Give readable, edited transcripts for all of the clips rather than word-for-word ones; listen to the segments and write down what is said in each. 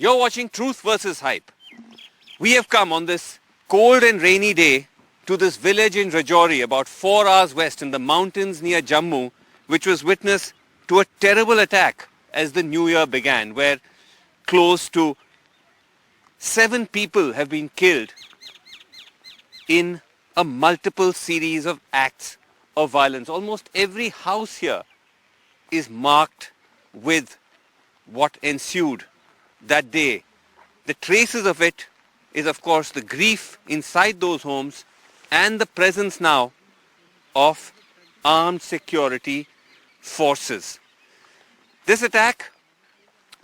You're watching Truth versus Hype. We have come on this cold and rainy day to this village in Rajouri, about 4 hours west in the mountains near Jammu, which was witness to a terrible attack as the new year began, where close to 7 people have been killed in a multiple series of acts of violence. Almost every house here is marked with what ensued that day. The traces of it is, of course, the grief inside those homes and the presence now of armed security forces. This attack,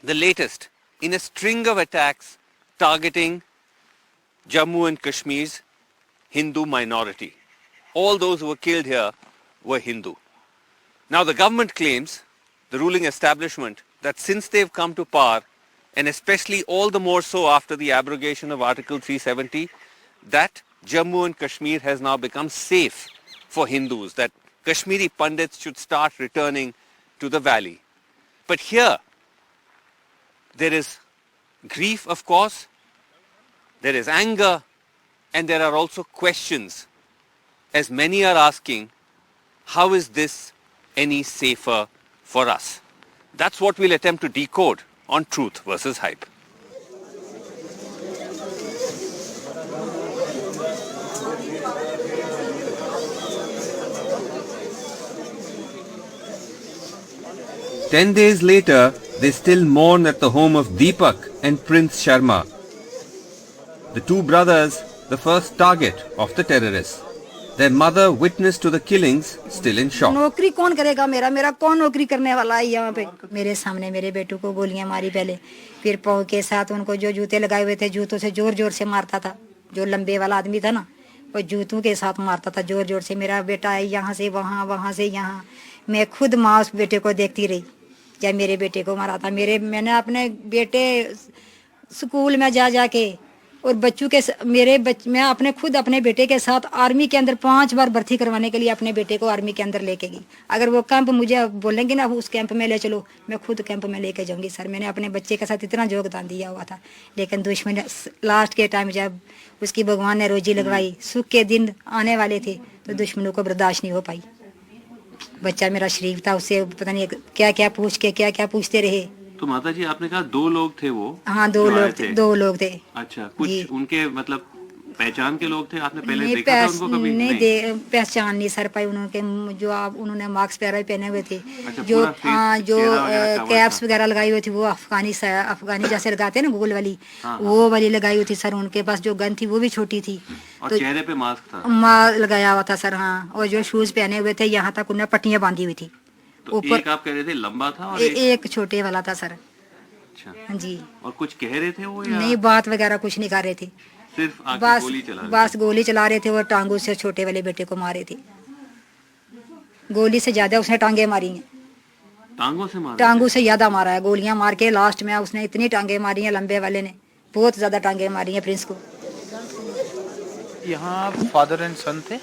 the latest in a string of attacks targeting Jammu and Kashmir's Hindu minority. All those who were killed here were Hindu. Now the government claims, the ruling establishment, that since they've come to power, and especially all the more so after the abrogation of Article 370, that Jammu and Kashmir has now become safe for Hindus, that Kashmiri Pandits should start returning to the valley. But here, there is grief, of course, there is anger, and there are also questions, as many are asking, how is this any safer for us? That's what we'll attempt to decode on Truth versus Hype. "10 days later, they still mourn at the home of Deepak and Prince Sharma, the two brothers, the first target of the terrorists. Their mother, witness to the killings, still in shock." नौकरी कौन करेगा? मेरा कौन नौकरी करने वाला है यहाँ पे? मेरे सामने मेरे बेटों को गोलियां मारी पहले, फिर पाँव के साथ उनको जो जूते लगाए हुए थे, जूतों से जोर जोर से मारता था। जो लंबे वाला आदमी था ना, वो जूतों के साथ मारता था जोर जोर से। मेरा बेटा है यहाँ से वहाँ, वहाँ से यहाँ। मैं खुद माँ उस बेटे को देखती रही जब मेरे बेटे को मारा था। मैंने अपने बेटे स्कूल में जा जाके और बच्चों के मैं अपने खुद अपने बेटे के साथ आर्मी के अंदर 5 बार भर्ती करवाने के लिए अपने बेटे को आर्मी के अंदर लेके गई। अगर वो कैंप मुझे बोलेंगे ना उस कैंप में ले चलो, मैं खुद कैंप में लेके जाऊंगी सर। मैंने अपने बच्चे के साथ इतना योगदान दिया हुआ था, लेकिन दुश्मन लास्ट के टाइम जब उसकी भगवान ने रोजी लगवाई, सुख के दिन आने वाले थे, तो दुश्मनों को बर्दाश्त नहीं हो पाई। बच्चा मेरा शरीफ था, उससे पता नहीं क्या क्या पूछते रहे। तो माता जी, आपने कहा 2 लोग थे वो? हाँ, 2 लोग थे। अच्छा, कुछ उनके मतलब पहचान के लोग थे? आपने पहले देखा था उनको कभी? नहीं, पहचान नहीं सर पाई उन्होंने। जो उन्होंने मास्क वगैरह पहने हुए थे, अच्छा, जो कैप्स वगैरह लगाई हुई थी, वो अफगानी जैसे लगाते हैं ना, गोल वाली, वो वाली लगाई हुई थी सर। उनके पास जो गन थी वो भी छोटी थी, और चेहरे पे मास्क था, मास्क लगाया हुआ था सर। हाँ, और जो शूज पहने हुए थे, यहाँ तक उन्हें पट्टियां बांधी हुई थी। तो एक आप कह रहे थे लंबा था और एक छोटे वाला था सर। अच्छा जी। और कुछ कह रहे थे वो या नहीं, बात वगैरह कुछ नहीं कर रहे थे, सिर्फ बस गोली चला रहे थे। और टांगों से छोटे वाले बेटे को मारे थे। गोली से ज्यादा उसने टांगे मारी हैं। टांगों से ज्यादा मारा है, गोलियां मार के लास्ट में उसने इतनी टांगे मारी हैं, लंबे वाले ने बहुत ज्यादा टांगे मारी हैं प्रिंस को। यहाँ फादर एंड सन थे,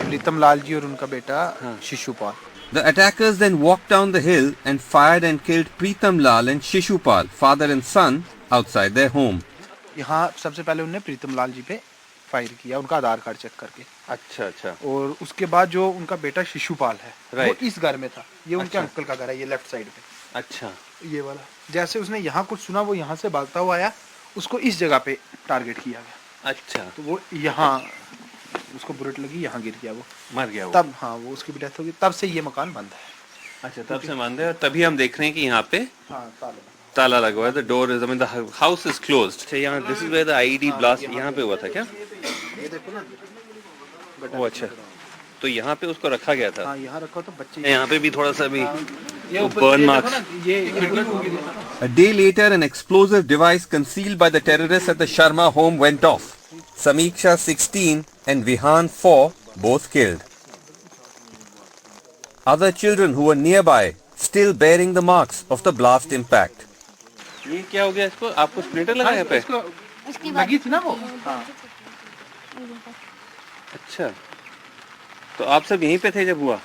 प्रीतम लाल जी और उनका बेटा Shishupal. The attackers then walked down the hill and fired and killed Pritam Lal and Shishupal, father and son, outside their home. यहाँ सबसे पहले उन्होंने प्रीतम लाल जी पे फायर किया, उनका आधार कार्ड चेक करके। अच्छा। और उसके बाद जो उनका बेटा शिशुपाल है, वो इस घर में था। ये उनके अंकल का घर है, ये लेफ्ट साइड पे। अच्छा, ये वाला। जैसे उसने यहाँ कुछ सुना, वो यहाँ से भागता हुआ आया, उसको इस जगह पे टारगेट किया गया। अच्छा, तो वो यहाँ उसको बुलेट लगी, यहाँ गिर गया, वो मर गया वो। तब हाँ, वो उसकी भी डेथ हो गई। तब से ये मकान बंद है। अच्छा, तब से बंद है। और तभी हम देख रहे हैं कि यहाँ पे हाँ, ताला लगा हुआ है। The door is, I mean the house is closed. अच्छा, यहाँ this is where the IED blast यहाँ पे हुआ था क्या? ये देखो ना। वो अच्छा, तो यहाँ पे उसको रखा गया था। हाँ, यहाँ रखा तो बच्चे। यहाँ पे भी थोड़ा सा भी burn marks. A day later, an explosive device concealed by the terrorists at the Sharma home went off. Samiksha 16 and Vihan 4 both killed. Other children who were nearby still bearing the marks of the blast impact. ये क्या हो गया इसको? आपको splitter लगाया पे? लगी थी ना वो। अच्छा, तो आप सब यहीं पे थे जब हुआ?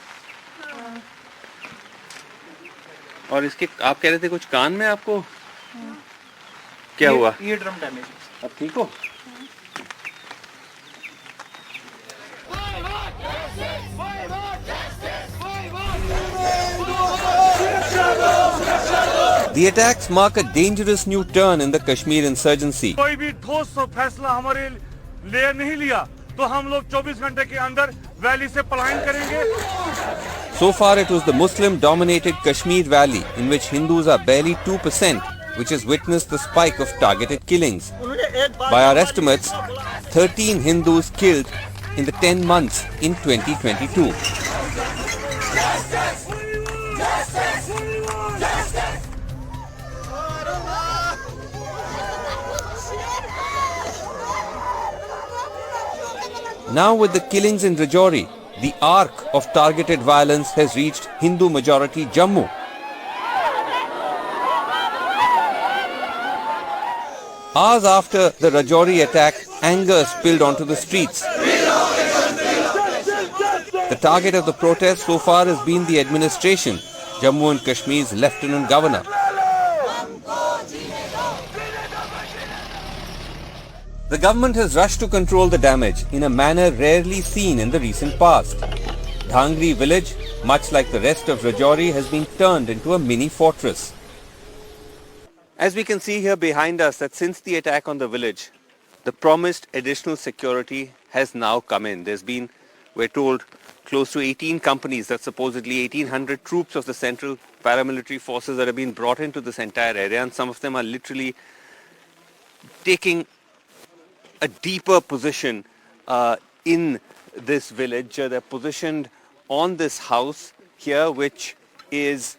और इसके आप कह रहे थे कुछ कान में आपको? क्या हुआ? ये ड्रम डैमेज। अब ठीक हो? The attacks mark a dangerous new turn in the Kashmir insurgency. कोई भी ठोस फैसला हमारे लिए नहीं लिया तो हम लोग 24 घंटे के अंदर वैली से पलायन करेंगे। So far it was the Muslim-dominated Kashmir Valley in which Hindus are barely 2%, which has witnessed the spike of targeted killings. By our estimates, 13 Hindus killed in the 10 months in 2022. Now with the killings in Rajouri, the arc of targeted violence has reached Hindu-majority Jammu. Hours after the Rajouri attack, anger spilled onto the streets. The target of the protest so far has been the administration, Jammu and Kashmir's Lieutenant Governor. The government has rushed to control the damage in a manner rarely seen in the recent past. Dhangri village, much like the rest of Rajouri, has been turned into a mini fortress. As we can see here behind us, that since the attack on the village, the promised additional security has now come in. There's been, we're told, close to 18 companies, that's supposedly 1,800 troops of the central paramilitary forces that have been brought into this entire area, and some of them are literally taking a deeper position in this village. They're positioned on this house here, which is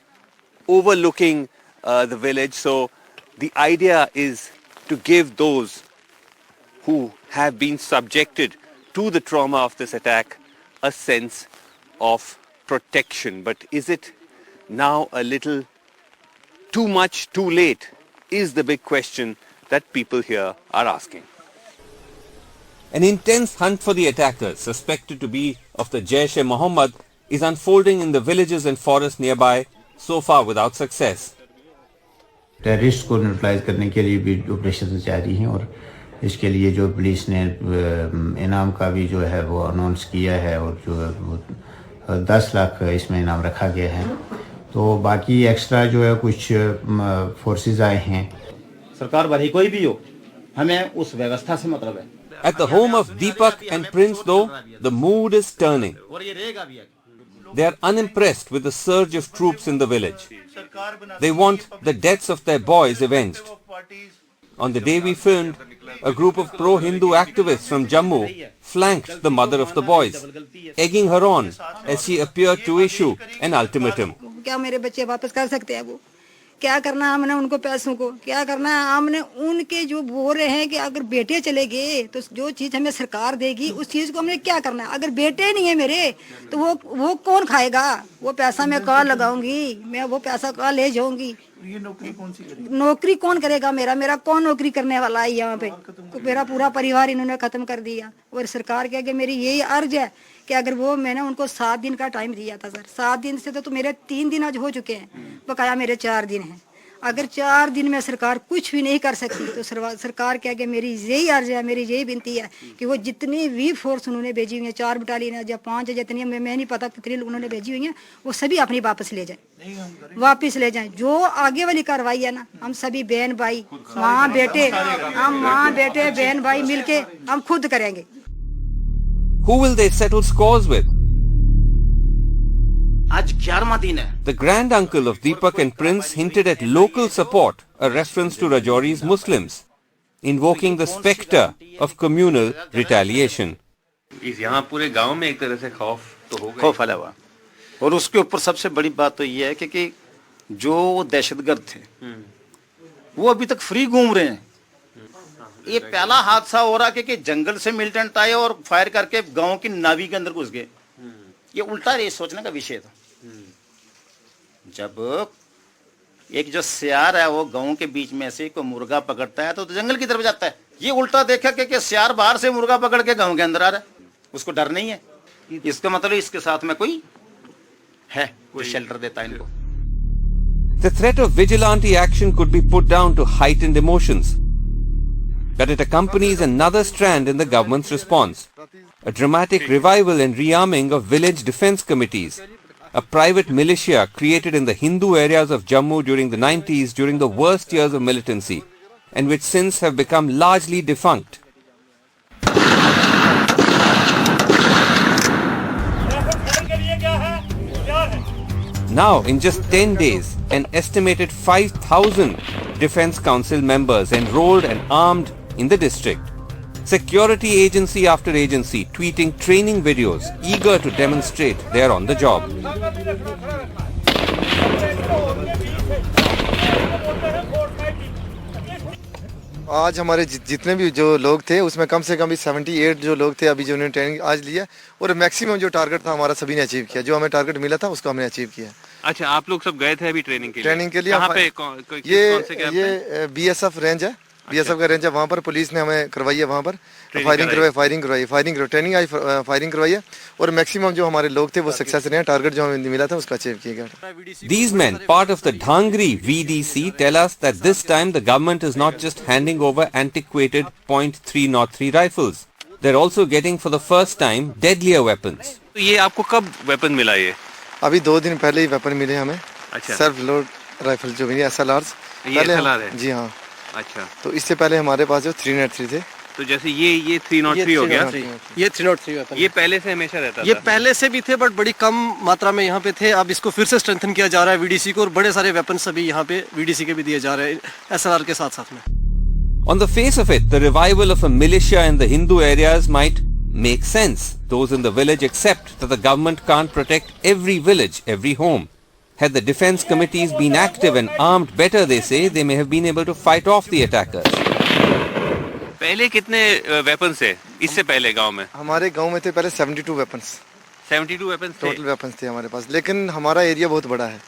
overlooking the village. So the idea is to give those who have been subjected to the trauma of this attack a sense of protection. But is it now a little too much, too late, is the big question that people here are asking. An intense hunt for the attackers, suspected to be of the Jaish-e-Mohammed, is unfolding in the villages and forests nearby, so far without success. Terrorist को neutralise करने के लिए भी operation जारी हैं और इसके लिए जो पुलिस ने इनाम का भी जो है वो अनाउंस किया है और जो 10 लाख इसमें इनाम रखा गया है। तो बाकी एक्स्ट्रा जो है कुछ फोर्सेस आए हैं। सरकार भरी कोई भी हो, हमें उस व्यवस्था से मतलब है। At the home of Deepak and Prince, though, the mood is turning. They are unimpressed with the surge of troops in the village. They want the deaths of their boys avenged. On the day we filmed, a group of pro-Hindu activists from Jammu flanked the mother of the boys, egging her on as she appeared to issue an ultimatum. क्या मेरे बच्चे वापस कर सकते हैं वो? क्या करना है हमने उनको पैसों को? क्या करना है हमने उनके जो बोल रहे हैं कि अगर बेटे चले गए तो जो चीज हमें सरकार देगी उस चीज को हमने क्या करना है? अगर बेटे नहीं है मेरे तो वो कौन खाएगा? वो पैसा मैं कहाँ लगाऊंगी? मैं वो पैसा कहाँ ले जाऊंगी? ये नौकरी कौन सी करेगी? नौकरी कौन करेगा? मेरा कौन नौकरी करने वाला है यहाँ पे? मेरा पूरा परिवार इन्होंने खत्म कर दिया। और सरकार के आगे मेरी यही अर्ज है कि अगर वो मैंने उनको 7 दिन का टाइम दिया था सर, 7 दिन से तो मेरे 3 दिन आज हो चुके हैं, बकाया मेरे 4 दिन हैं। अगर 4 दिन में सरकार कुछ भी नहीं कर सकती तो सरकार के आगे मेरी यही अर्ज है, मेरी यही विनती है कि वो जितनी भी फोर्स उन्होंने भेजी हुई है, 4 बटालियन है या 5 है, जितनी मैं नहीं पता कितनी उन्होंने भेजी हुई है, वो सभी अपनी वापस ले जाए, वापस ले जाएं। जो आगे वाली कार्रवाई है ना, हम सभी बहन भाई, माँ बेटे, हम माँ बेटे बहन भाई मिलके हम खुद करेंगे। Who will they settle scores with? आज 11वां दिन है। The grand uncle of Deepak and Prince hinted at local support, a reference to Rajouri's Muslims, invoking the spectre of communal retaliation. इस यहाँ पूरे गांव में एक तरह से खौफ तो होगा, खौफ फैला हुआ। और उसके ऊपर सबसे बड़ी बात तो ये है कि जो दहशतगर्द थे वो अभी तक फ्री घूम रहे हैं। ये पहला हादसा हो रहा कि जंगल से मिलिटेंट आए और फायर करके गांव की नावी के अंदर घुस गए। ये उल्टा रेस सोचने का विषय था। जब एक जो सियार है वो गांव के बीच में से कोई मुर्गा पकड़ता है तो जंगल की तरफ जाता है। ये उल्टा देखा कि सियार बाहर से मुर्गा पकड़ के गांव के अंदर आ रहा है, उसको डर नहीं है। इसका मतलब इसके साथ में कोई है, कोई शेल्टर देता है इनको। The threat of vigilante action could be put down to heightened emotions. but it accompanies another strand in the government's response. A dramatic revival and rearming of village defense committees, a private militia created in the Hindu areas of Jammu during the 90s during the worst years of militancy, and which since have become largely defunct. Now, in just 10 days, an estimated 5,000 Defence Council members enrolled and armed in the district. Security agency after agency tweeting training videos, eager to demonstrate they are on the job. आज हमारे जितने भी जो लोग थे उसमें कम से कम भी 78 जो लोग थे अभी जो उन्होंने ट्रेनिंग आज लिया और मैक्सिमम जो टारगेट था हमारा सभी ने अचीव किया, जो हमें टारगेट मिला था उसको हमने अचीव किया। अच्छा, आप लोग सब गए थे अभी ट्रेनिंग के लिए? ट्रेनिंग के लिए कहाँ पे? ये बीएसएफ रेंज है, बीएसएफ का रेंज है, वहाँ पर पुलिस ने हमें करवाई है, वहाँ पर फायरिंग करवाई, ट्रेनिंग आई, फायरिंग करवाई है और मैक्सिमम जो हमारे लोग थे वो सक्सेस रहे हैं, टारगेट जो हमें मिला था उसका अचीव किया गया। These men, part of the Dhangri VDC, tell us that this time the government is not just handing over antiquated .303 rifles. They're also getting for the first time deadlier weapons. तो ये आपको कब weapon मिला ये? अभी 2 दिन पहले ही weapon मिले हमें। अच्छा। सेल्फ लोड राइफल जो मिली SLRs। SLR है? जी हाँ। अच्छा। तो इससे पहले हमारे पास जो 303 थे। तो जैसे ये 303 हो गया, ये 303 वेपन, ये पहले से हमेशा रहता था? ये पहले से भी थे बट बड़ी कम मात्रा में यहाँ पे थे। अब इसको फिर से स्ट्रेंथन किया जा रहा है वीडीसी को और बड़े सारे वेपन्स अभी यहाँ पे वीडीसी के भी दिए जा रहे हैं एसएलआर के साथ साथ में। On the face of it, the revival of a militia in the Hindu areas might make sense. Those in the village accept that the government can't protect every village, every home. Had the defense committees been active and armed better, they say, they may have been able to fight off the attackers. पहले कितने weapons थे इससे पहले गांव में? हमारे गांव में थे पहले 72 वेपन्स। 72 वेपन्स थे? टोटल वेपन्स थे हमारे पास, लेकिन हमारा एरिया बहुत बड़ा है।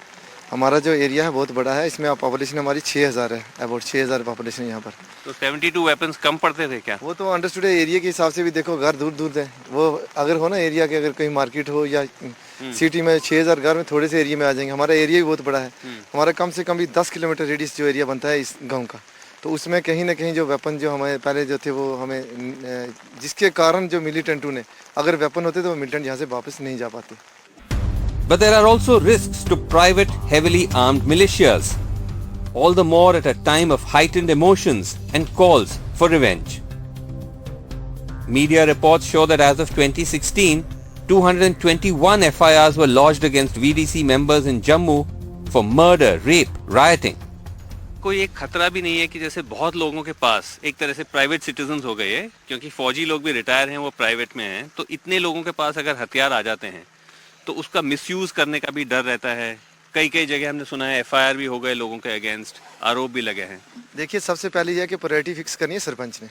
हमारा जो एरिया है बहुत बड़ा है, इसमें पॉपुलेशन हमारी 6000 है, अबाउट 6000 पॉपुलेशन यहाँ पर। तो 72 वेपन्स कम पड़ते थे क्या? वो तो अंडरस्टूड है, एरिया के हिसाब से भी देखो, घर दूर दूर है। वो अगर हो ना एरिया के, अगर कहीं मार्केट हो या सिटी में 6000 घर में थोड़े से एरिया में आ जाएंगे। हमारा एरिया भी बहुत बड़ा है, हमारा कम से कम भी 10 किलोमीटर रेडियस जो एरिया बनता है इस गाँव का। तो उसमें कहीं ना कहीं जो वेपन जो हमारे पहले जो थे वो हमें, जिसके कारण जो मिलिटेंटों ने अगर वेपन होते तो वो मिलिटेंट यहाँ से वापस नहीं जा पाते। But there are also risks to private heavily armed militias, all the more at a time of heightened emotions and calls for revenge. Media reports show that as of 2016, 221 FIRs were lodged against VDC members in Jammu for murder, rape, rioting. कोई एक खतरा भी नहीं है कि जैसे बहुत लोगों के पास एक तरह से प्राइवेट सिटीजन्स हो गए हैं, क्योंकि फौजी लोग भी रिटायर हैं, वो प्राइवेट में हैं, तो इतने लोगों के पास अगर हथियार आ जाते हैं तो उसका मिसयूज करने का भी डर रहता है। कई कई जगह हमने सुना है FIR भी हो गए लोगों के अगेंस्ट, आरोप भी लगे हैं। देखिए, सबसे पहले यह है कि प्रायोरिटी फिक्स करनी है सरपंच ने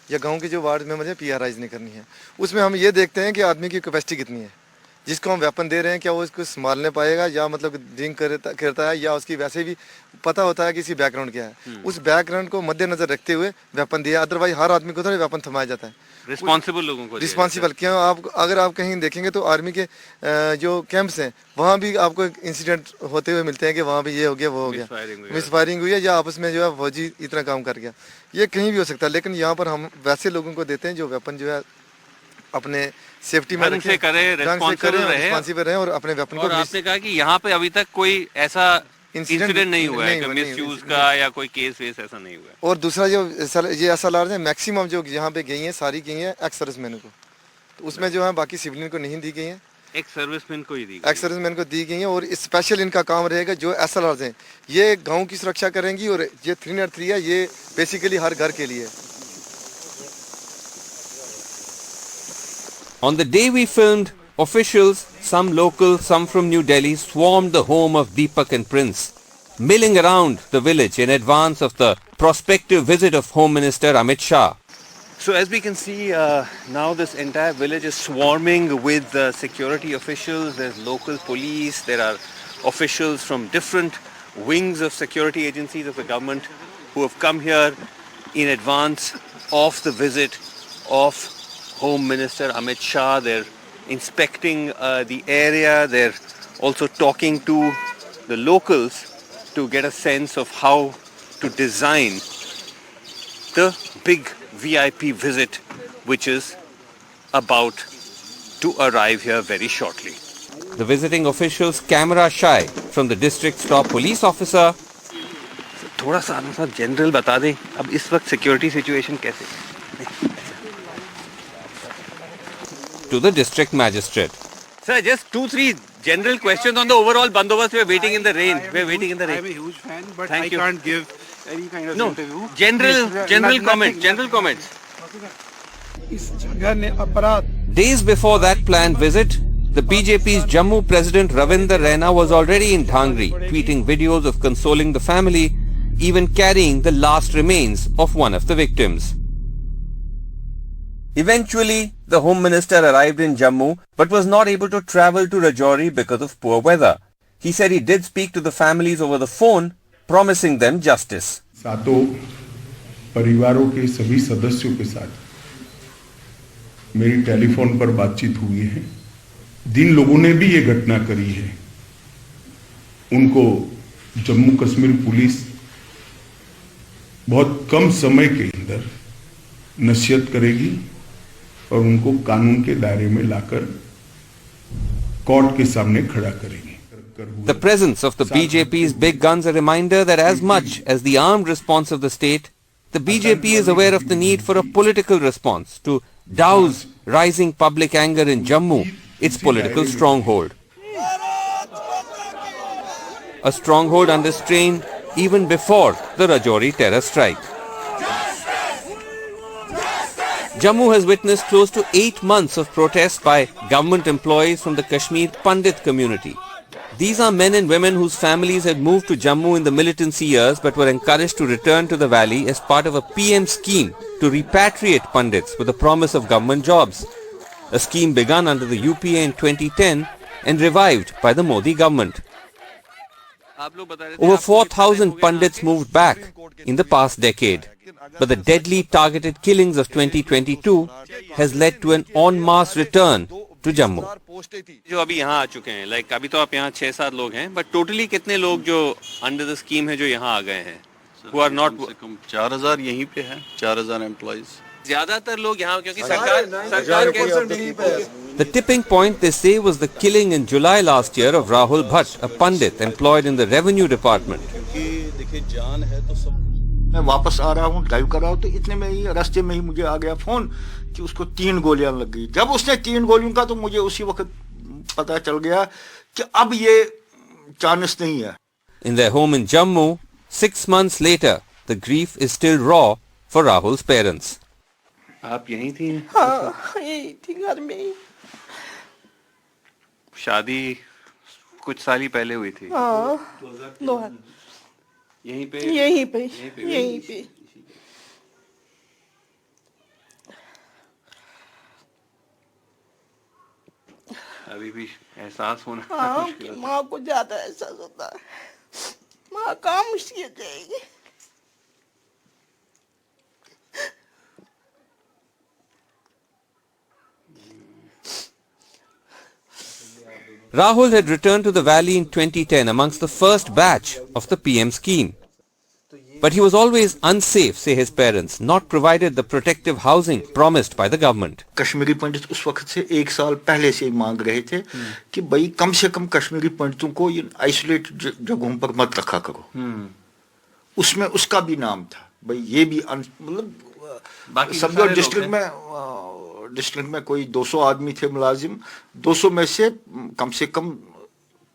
या गांव के जो वार्ड मेंबर है PRIs ने करनी है। उसमें हम ये देखते हैं कि आदमी की कैपेसिटी कितनी है, जिसको हम वेपन दे रहे हैं क्या वो इसको संभालने पाएगा या मतलब ड्रिंक करता है या उसकी वैसे भी पता होता है कि इसकी बैकग्राउंड क्या है। उस बैकग्राउंड को मद्देनजर रखते हुए वेपन दिया, अदरवाइज हर आदमी को थोड़ा वेपन थमाया जाता है। रिस्पॉन्सिबल लोगों को, रिस्पॉन्सिबल क्यों? आप अगर आप कहीं देखेंगे तो आर्मी के जो कैंप्स हैं वहाँ भी आपको इंसिडेंट होते हुए मिलते हैं कि वहाँ भी ये हो गया, वो हो गया, मिसफायरिंग हुई है या आपस में जो है फौजी इतना काम कर गया। ये कहीं भी हो सकता है, लेकिन यहाँ पर हम वैसे लोगों को देते हैं जो वेपन जो है अपने सेफ्टी में रखें, रिस्पॉन्सिबल रहे और अपने वेपन को। और आपने कहा कि यहाँ पे अभी तक कोई ऐसा इंसिडेंट नहीं हुआ है कि मिसयूज का या कोई केस वेस ऐसा नहीं हुआ। और दूसरा जो ये SLR है मैक्सिमम जो यहाँ पे गई हैं सारी गई हैं एक्स सर्विसमैन को, तो उसमें जो है बाकी सिविलियन को नहीं दी गई हैं, एक्स सर्विसमैन को ही दी, एक्स सर्विसमैन को दी गई हैं। और स्पेशल इनका काम रहेगा जो SLRs हैं ये गाँव की सुरक्षा करेंगी और ये 303 है ये बेसिकली हर घर के लिए। On the day we filmed, officials, some local, some from New Delhi, swarmed the home of Deepak and Prince, milling around the village in advance of the prospective visit of Home Minister Amit Shah. So as we can see, now this entire village is swarming with security officials. There's local police, there are officials from different wings of security agencies of the government who have come here in advance of the visit of Home Minister Amit Shah. They're inspecting the area. They're also talking to the locals to get a sense of how to design the big VIP visit which is about to arrive here very shortly. The visiting officials camera shy from the district's top police officer. थोड़ा सा आदमी साहब general बता दें अब इस वक्त security situation कैसे to the district magistrate. Sir, just 2-3 general questions on the overall bandobast. We are waiting in the rain. We are waiting in the rain. I'm a huge fan, but Thank I you. can't give any kind of interview. General comments. इस जगह ने अपराध Days before that planned visit, the BJP's Jammu President Ravinder Raina was already in Dhangri, tweeting videos of consoling the family, even carrying the last remains of one of the victims. Eventually, the Home Minister arrived in Jammu but was not able to travel to Rajouri because of poor weather. He said he did speak to the families over the phone, promising them justice. सातों परिवारों के सभी सदस्यों के साथ मेरी telephone पर बातचीत हुई है। जिन लोगों ने भी ये घटना करी है उनको जम्मू कश्मीर पुलिस बहुत कम समय के अंदर नसीहत करेगी और उनको कानून के दायरे में लाकर कोर्ट के सामने खड़ा करेगी। The presence of the BJP's big guns a reminder that as much as the armed response of the state, the BJP is aware of the need for a political response to douse rising public anger in Jammu, its political stronghold. A stronghold under strain even before the Rajouri terror strike. Jammu has witnessed close to 8 months of protests by government employees from the Kashmir Pandit community. These are men and women whose families had moved to Jammu in the militancy years but were encouraged to return to the valley as part of a PM scheme to repatriate Pandits with the promise of government jobs. A scheme begun under the UPA in 2010 and revived by the Modi government. Over 4,000 Pandits moved back in the past decade, but the deadly targeted killings of 2022 has led to an en masse return to Jammu. जो अभी यहाँ आ चुके हैं, like अभी तो आप यहाँ 6-7 लोग हैं, but totally कितने लोग जो under the scheme है जो यहाँ आ गए हैं, who are not 4,000 यहीं पे हैं, 4,000 एम्प्लॉइज। ज्यादातर लोग यहाँ क्योंकि सरकार के The tipping point they say was the killing in July last year of Rahul Bhatt, a Pandit employed in the revenue department. देखिए जान है तो सब। मैं वापस आ रहा हूँ, ड्राइव कर रहा हूँ, तो इतने में ही रास्ते में ही मुझे आ गया फोन कि उसको 3 गोलियां लग गई। जब उसने 3 गोलियों का तो मुझे उसी वक्त पता चल गया कि अब ये चांस नहीं है। In their home in Jammu, 6 months later, the grief is still raw for Rahul's parents. आप यहीं थी? हाँ, यहीं थी घर में ही। शादी कुछ साल ही पहले हुई थी। हाँ, यहीं पे अभी भी एहसास होना मुश्किल है। माँ को ज्यादा एहसास होता है। माँ कहाँ मुश्किल जाएगी। Rahul had returned to the valley in 2010 amongst the first batch of the PM scheme. But he was always unsafe, say his parents, not provided the protective housing promised by the government. Kashmiri पंडित उस वक्त से 1 साल पहले से मांग रहे थे कि भाई कम से कम कश्मीरी पंडितों को इन आइसोलेटेड जगहों पर मत रखा करो। उसमें उसका भी नाम था, भाई ये भी मतलब सब डिस्ट्रिक्ट में कोई 200 आदमी थे मुलाजिम, 200 में से कम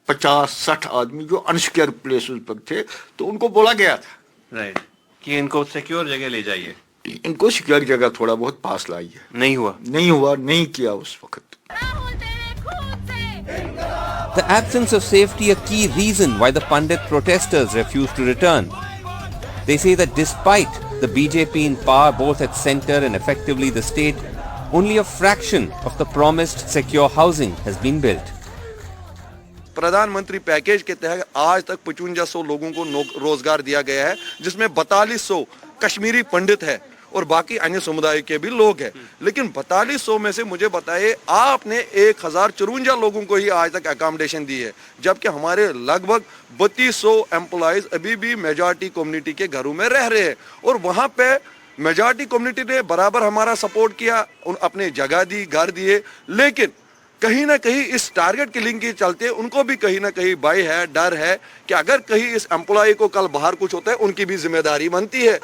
50-60 आदमी जो अनसिक्योर प्लेसेस पर थे, तो उनको बोला गया था राइट कि इनको सिक्योर जगह ले जाइए, इनको सिक्योर जगह थोड़ा बहुत पास लाइए। नहीं किया उस वक्त। The absence of safety a key reason why the Pandit protesters refused to return. They say that despite the BJP in power both at centre and effectively the state, only a fraction of the promised secure housing has been built. प्रधानमंत्री package के तहत आज तक 5500 लोगों को रोजगार दिया गया है, जिसमें 4200 कश्मीरी पंडित है और बाकी अन्य समुदाय के भी लोग हैं। लेकिन 4200 में से मुझे बताइए, आपने 1054 लोगों को ही आज तक अकोमोडेशन दी है, जबकि हमारे लगभग 3200 एम्प्लॉइज अभी भी मेजॉरिटी कम्युनिटी के घरों में रह रहे हैं और वहां पे मेजॉरिटी कम्युनिटी ने बराबर हमारा सपोर्ट किया, अपने जगह दी, घर दिए, लेकिन कहीं ना कहीं इस टारगेट किलिंग के चलते उनको भी कहीं ना कहीं भय है, डर है कि अगर कहीं इस एम्प्लॉय को कल बाहर कुछ होता है उनकी भी जिम्मेदारी बनती है।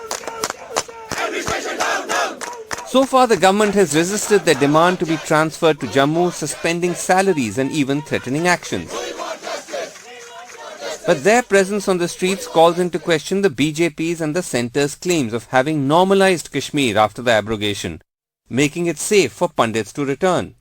So far, the government has resisted their demand to be transferred to Jammu, suspending salaries and even threatening actions. But their presence on the streets calls into question the BJP's and the centre's claims of having normalized Kashmir after the abrogation, making it safe for pundits to return.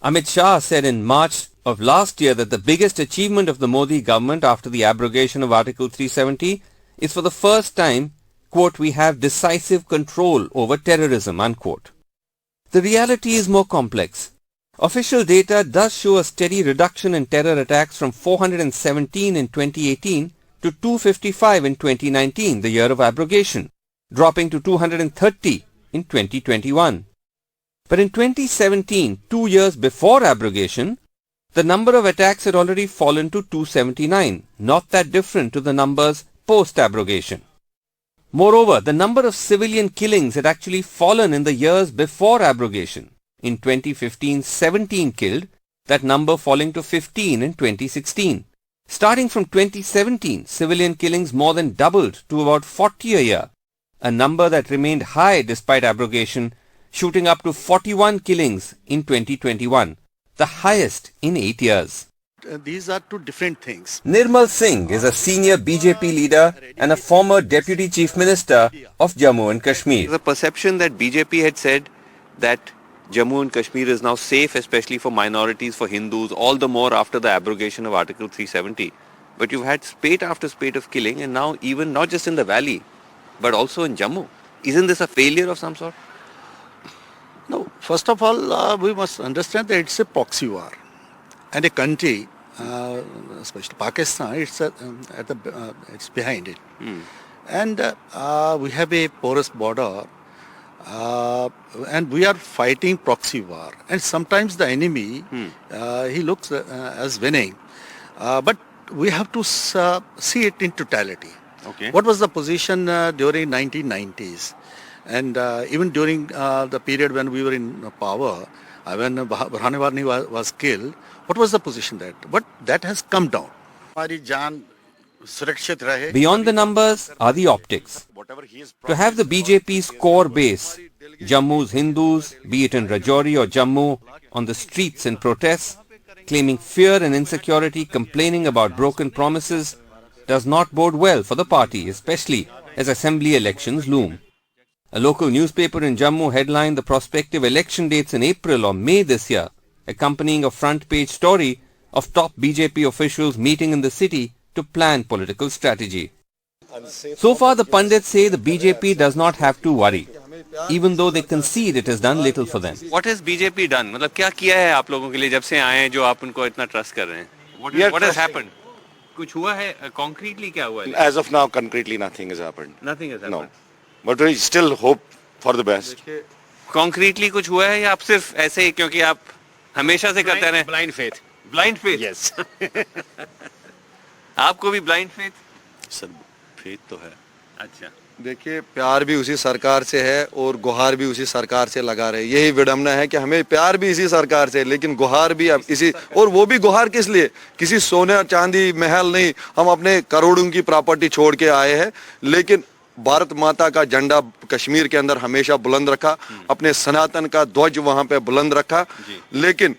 Amit Shah said in March of last year that the biggest achievement of the Modi government after the abrogation of Article 370 is for the first time, quote, we have decisive control over terrorism, unquote. The reality is more complex. Official data does show a steady reduction in terror attacks from 417 in 2018 to 255 in 2019, the year of abrogation, dropping to 230 in 2021. But in 2017, 2 years before abrogation, the number of attacks had already fallen to 279, not that different to the numbers post-abrogation. Moreover, the number of civilian killings had actually fallen in the years before abrogation. In 2015, 17 killed, that number falling to 15 in 2016. Starting from 2017, civilian killings more than doubled to about 40 a year, a number that remained high despite abrogation, shooting up to 41 killings in 2021, the highest in 8 years. These are two different things. Nirmal Singh is a senior BJP leader and a former Deputy Chief Minister of Jammu and Kashmir. The perception that BJP had said that Jammu and Kashmir is now safe, especially for minorities, for Hindus, all the more after the abrogation of Article 370. But you've had spate after spate of killing, and now even not just in the valley, but also in Jammu. Isn't this a failure of some sort? No, first of all, we must understand that it's a proxy war. And a country, especially Pakistan, it's behind it. And we have a porous border, and we are fighting proxy war. And sometimes the enemy, he looks as winning, but we have to see it in totality. Okay. What was the position during 1990s? And even during the period when we were in power, when Burhan Wani was killed, what was the position that? But that has come down. Beyond the numbers are the optics. To have the BJP's core base, Jammu's Hindus, be it in Rajouri or Jammu, on the streets in protests, claiming fear and insecurity, complaining about broken promises, does not bode well for the party, especially as assembly elections loom. A local newspaper in Jammu headlined the prospective election dates in April or May this year, accompanying a front-page story of top BJP officials meeting in the city to plan political strategy. So far, the pundits say the BJP does not have to worry, even though they concede it has done little for them. What has BJP done? मतलब क्या किया है आप लोगों के लिए जब से आए हैं जो आप उनको इतना ट्रस्ट कर रहे हैं? What has happened? कुछ हुआ है? Concretely क्या हुआ है? As of now, concretely nothing has happened. Nothing has happened. No. But we still hope for the best. Concretely कुछ हुआ है या आप सिर्फ ऐसे ही क्योंकि आप हमेशा से करते रहे? Blind faith. Blind faith? Yes. आपको भी blind faith? सर फेथ तो है. अच्छा. देखिए प्यार भी उसी सरकार से है और गुहार भी उसी सरकार से लगा रहे. यही विडम्बना है कि हमें प्यार भी इसी सरकार से लेकिन गुहार भी इसी, और वो भी गुहार किस लिए? किसी सोने चांदी महल नहीं, हम अपने करोड़ों की प्रॉपर्टी छोड़ के आए हैं, लेकिन भारत माता का झंडा कश्मीर के अंदर हमेशा बुलंद रखा, अपने सनातन का ध्वज वहां पे बुलंद रखा. लेकिन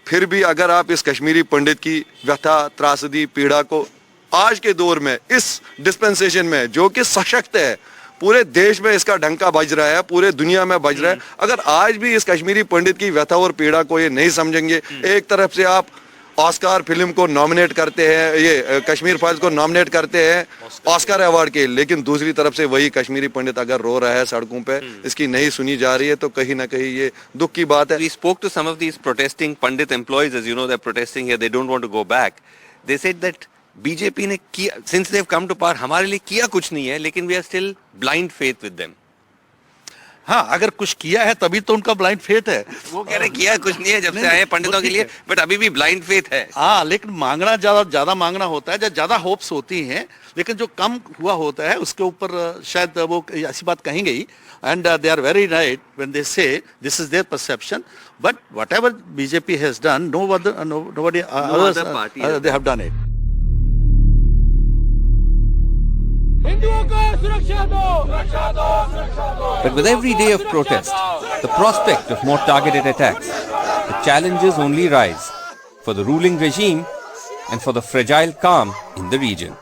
फिर भी अगर आप इस कश्मीरी पंडित की व्यथा, त्रासदी, पीड़ा को आज के दौर में, इस डिस्पेंसेशन में जो कि सशक्त है, पूरे देश में इसका डंका बज रहा है, पूरे दुनिया में बज रहा है, अगर आज भी इस कश्मीरी पंडित की व्यथा और पीड़ा को ये नहीं समझेंगे, एक तरफ से आप ऑस्कार फिल्म को नॉमिनेट करते हैं, ये कश्मीर फाइल्स को नॉमिनेट करते हैं ऑस्कर अवार्ड के, लेकिन दूसरी तरफ से वही कश्मीरी पंडित अगर रो रहा है सड़कों पे, इसकी नहीं सुनी जा रही है, तो कहीं ना कहीं ये दुख की बात है. We spoke to some of these protesting Pandit employees, as you know, they're protesting here, they don't want to go back. They said that BJP ने किया, since they've come to power, हमारे लिए किया कुछ नहीं है, लेकिन we are still blind faith with them. हाँ, अगर कुछ किया है तभी तो उनका ब्लाइंड फेथ है। वो कह रहे किया कुछ नहीं है जब से आए पंडितों के लिए, बट अभी भी ब्लाइंड फेथ है। हाँ, लेकिन मांगना ज्यादा मांगना होता है, ज्यादा होप्स होती हैं, लेकिन जो कम हुआ होता है उसके ऊपर शायद वो ऐसी बात कहेंगे ही। And they are very right when they say this is their perception, but whatever BJP has done, nobody others they have done it. But with every day of protest, the prospect of more targeted attacks, the challenges only rise for the ruling regime and for the fragile calm in the region.